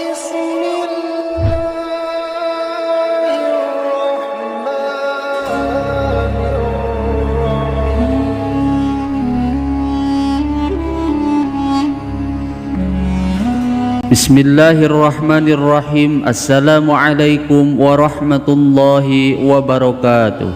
بسم الله الرحمن الرحيم Bismillahirrahmanirrahim. Assalamualaikum warahmatullahi wabarakatuh.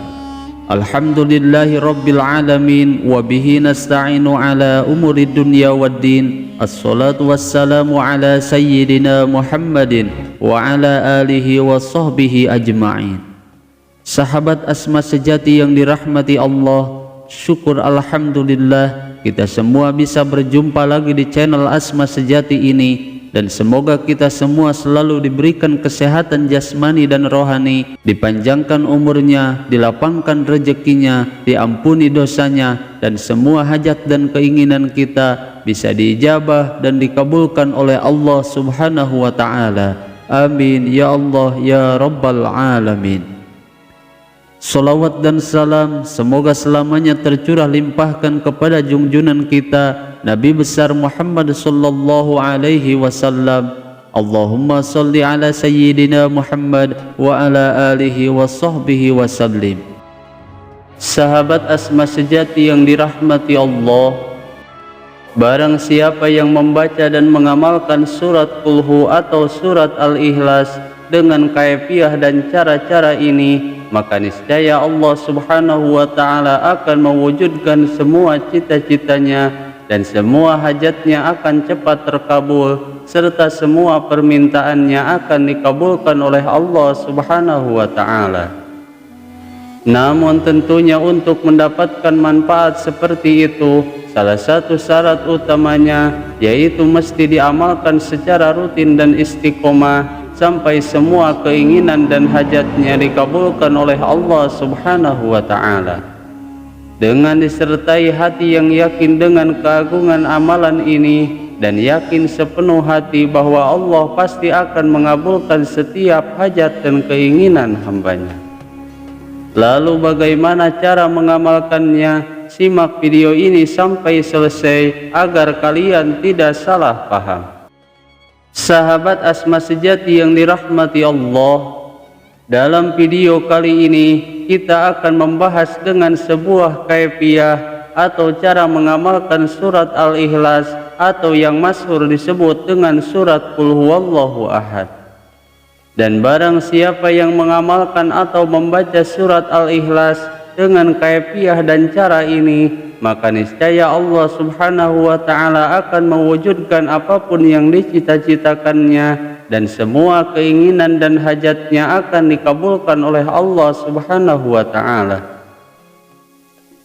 Alhamdulillahi rabbil alamin. Wabihi nasta'inu ala umuri dunya waddin. Assalatu wassalamu ala sayyidina Muhammadin wa ala alihi wa sahbihi ajma'in. Sahabat Asma sejati yang dirahmati Allah, syukur alhamdulillah kita semua bisa berjumpa lagi di channel Asma Sejati ini. Dan semoga kita semua selalu diberikan kesehatan jasmani dan rohani, dipanjangkan umurnya, dilapangkan rezekinya, diampuni dosanya, dan semua hajat dan keinginan kita bisa diijabah dan dikabulkan oleh Allah Subhanahu wa Ta'ala. Amin ya Allah ya Rabbal Alamin. Salawat dan salam semoga selamanya tercurah limpahkan kepada junjunan kita Nabi besar Muhammad sallallahu alaihi wasallam. Allahumma salli ala sayyidina Muhammad wa ala alihi wa sahbihi wasallim. Sahabat Asma Sejati yang dirahmati Allah, barang siapa yang membaca dan mengamalkan surat Qul atau surat Al-Ikhlas dengan kaifiah dan cara-cara ini, maka niscaya Allah Subhanahu wa Ta'ala akan mewujudkan semua cita-citanya dan semua hajatnya akan cepat terkabul, serta semua permintaannya akan dikabulkan oleh Allah Subhanahu wa Ta'ala. Namun tentunya untuk mendapatkan manfaat seperti itu, salah satu syarat utamanya yaitu mesti diamalkan secara rutin dan istiqomah sampai semua keinginan dan hajatnya dikabulkan oleh Allah Subhanahu wa Ta'ala. Dengan disertai hati yang yakin dengan keagungan amalan ini dan yakin sepenuh hati bahwa Allah pasti akan mengabulkan setiap hajat dan keinginan hambanya. Lalu bagaimana cara mengamalkannya? Simak video ini sampai selesai agar kalian tidak salah paham. Sahabat Asma Sejati yang dirahmati Allah, dalam video kali ini kita akan membahas dengan sebuah kaifiah atau cara mengamalkan surat Al-Ikhlas atau yang masyhur disebut dengan surat Qul Huwallahu Ahad. Dan barang siapa yang mengamalkan atau membaca surat Al-Ikhlas dengan kaifiah dan cara ini, maka niscaya Allah Subhanahu wa Ta'ala akan mewujudkan apapun yang dicita-citakannya dan semua keinginan dan hajatnya akan dikabulkan oleh Allah Subhanahu wa Ta'ala.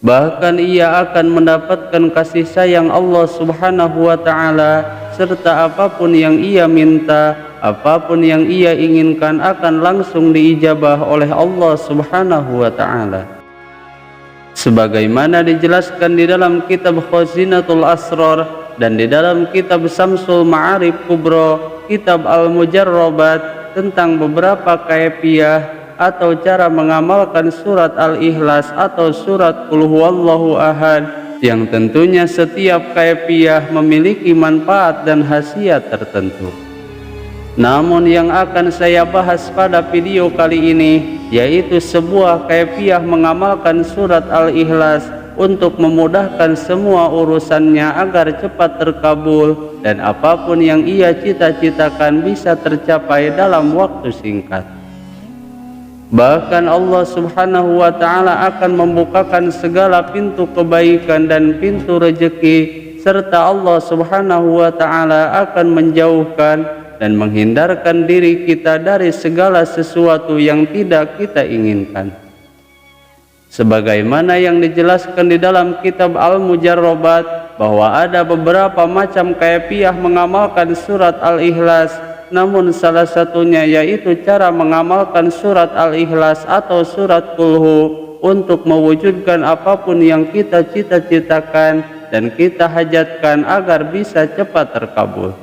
Bahkan ia akan mendapatkan kasih sayang Allah Subhanahu wa Ta'ala, serta apapun yang ia minta, apapun yang ia inginkan akan langsung diijabah oleh Allah Subhanahu wa Ta'ala. Sebagaimana dijelaskan di dalam kitab Khazinatul Asrar dan di dalam kitab Samsul Ma'arif Kubro, kitab Al-Mujarrabat, tentang beberapa kaifiah atau cara mengamalkan surat Al-Ikhlas atau surat Qul Huwallahu Ahad, yang tentunya setiap kaifiah memiliki manfaat dan khasiat tertentu. Namun yang akan saya bahas pada video kali ini yaitu sebuah kaifiah mengamalkan surat Al-Ikhlas untuk memudahkan semua urusannya agar cepat terkabul dan apapun yang ia cita-citakan bisa tercapai dalam waktu singkat. Bahkan Allah Subhanahu wa Ta'ala akan membukakan segala pintu kebaikan dan pintu rezeki, serta Allah Subhanahu wa Ta'ala akan menjauhkan dan menghindarkan diri kita dari segala sesuatu yang tidak kita inginkan. Sebagaimana yang dijelaskan di dalam kitab Al-Mujarrabat bahwa ada beberapa macam kaifiah mengamalkan surat Al-Ikhlas, namun salah satunya yaitu cara mengamalkan surat Al-Ikhlas atau surat Qul Hu untuk mewujudkan apapun yang kita cita-citakan dan kita hajatkan agar bisa cepat terkabul.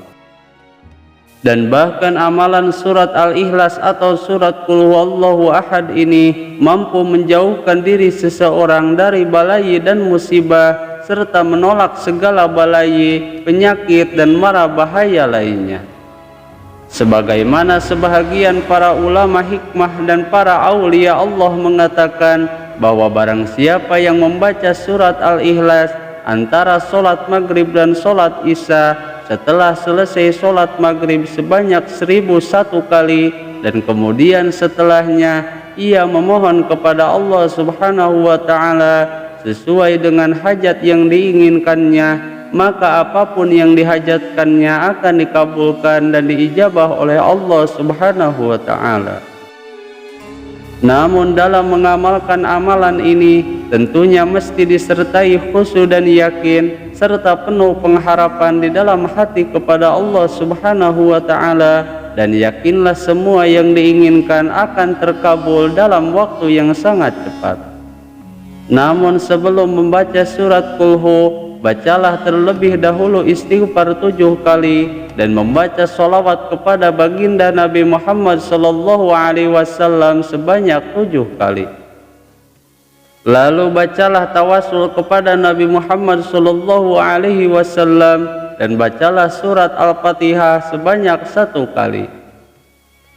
Dan bahkan amalan surat Al-Ikhlas atau surat Qul Huwallahu Ahad ini mampu menjauhkan diri seseorang dari balai dan musibah, serta menolak segala balai, penyakit dan mara bahaya lainnya. Sebagaimana sebahagian para ulama hikmah dan para aulia Allah mengatakan bahwa barang siapa yang membaca surat Al-Ikhlas antara sholat maghrib dan sholat isya setelah selesai sholat maghrib sebanyak 1001 kali, dan kemudian setelahnya ia memohon kepada Allah Subhanahu wa Ta'ala sesuai dengan hajat yang diinginkannya, maka apapun yang dihajatkannya akan dikabulkan dan diijabah oleh Allah Subhanahu wa Ta'ala. Namun dalam mengamalkan amalan ini tentunya mesti disertai khusyuk dan yakin serta penuh pengharapan di dalam hati kepada Allah Subhanahu wa Ta'ala, dan yakinlah semua yang diinginkan akan terkabul dalam waktu yang sangat cepat. Namun sebelum membaca surat Qul Hu, bacalah terlebih dahulu istighfar 7 kali dan membaca sholawat kepada baginda Nabi Muhammad SAW sebanyak 7 kali. Lalu bacalah tawasul kepada Nabi Muhammad SAW dan bacalah surat Al-Fatihah sebanyak 1 kali.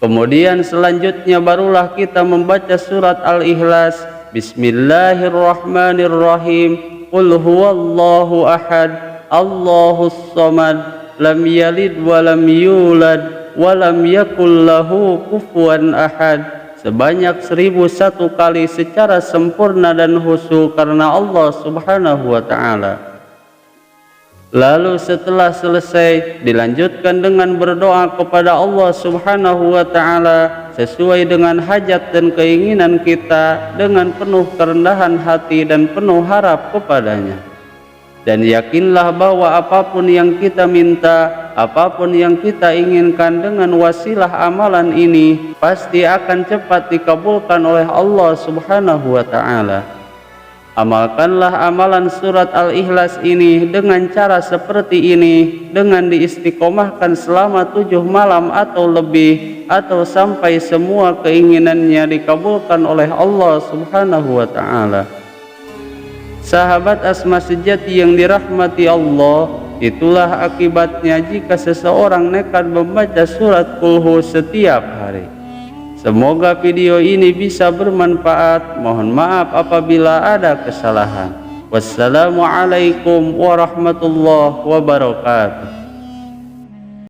Kemudian selanjutnya barulah kita membaca surat Al-Ikhlas. Bismillahirrahmanirrahim. Qul huwallahu ahad, Allahus samad, lam yalid wa lam yulad wa lam yakul lahu kufuwan ahad, sebanyak 1001 kali secara sempurna dan khusyuk karena Allah Subhanahu wa Ta'ala. Lalu setelah selesai dilanjutkan dengan berdoa kepada Allah Subhanahu wa Ta'ala sesuai dengan hajat dan keinginan kita dengan penuh kerendahan hati dan penuh harap kepadanya. Dan yakinlah bahwa apapun yang kita minta, apapun yang kita inginkan dengan wasilah amalan ini pasti akan cepat dikabulkan oleh Allah Subhanahu wa Ta'ala. Amalkanlah amalan surat Al-Ikhlas ini dengan cara seperti ini, dengan diistiqomahkan selama 7 malam atau lebih, atau sampai semua keinginannya dikabulkan oleh Allah Subhanahu wa Ta'ala. Sahabat asma sejati yang dirahmati Allah, itulah akibatnya jika seseorang nekat membaca surat Qul Hu setiap hari. Semoga video ini bisa bermanfaat. Mohon maaf apabila ada kesalahan. Wassalamualaikum warahmatullahi wabarakatuh.